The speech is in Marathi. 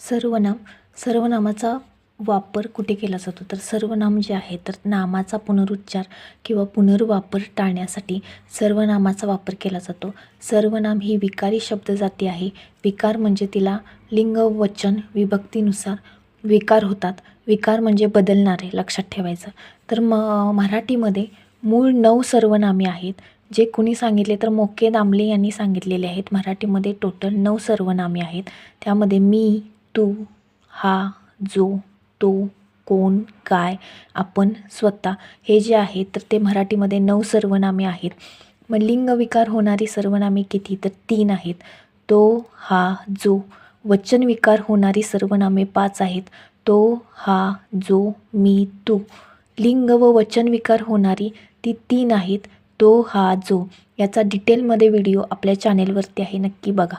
सर्वनामाचा वापर कुठे केला जातो? तर सर्वनाम जे आहे तर नामाचा पुनरुच्चार किंवा पुनर्वापर टाळण्यासाठी सर्वनामाचा वापर केला जातो. सर्वनाम ही विकारी शब्दजाती आहे. विकार म्हणजे तिला लिंग वचन विभक्तीनुसार विकार होतात. विकार म्हणजे बदलणारे, लक्षात ठेवायचं. तर मराठीमध्ये मूळ 9 सर्वनामे आहेत. जे कुणी सांगितले तर मोके दामले यांनी सांगितलेले आहेत. मराठीमध्ये टोटल 9 सर्वनामे आहेत. त्यामध्ये मी, तू, हा, जो, तो, कोण, काय, आपण, स्वतः हे जे आहेत तर ते मराठीमध्ये 9 सर्वनामे आहेत. मग लिंगविकार होणारी सर्वनामे किती? तर 3 आहेत. तो, हा, जो. वचनविकार होणारी सर्वनामे 5 आहेत. तो, हा, जो, मी, तू. लिंग व वचनविकार होणारी ती 3 आहेत. तो, हा, जो. याचा डिटेलमध्ये व्हिडिओ आपल्या चॅनेलवरती आहे, नक्की बघा.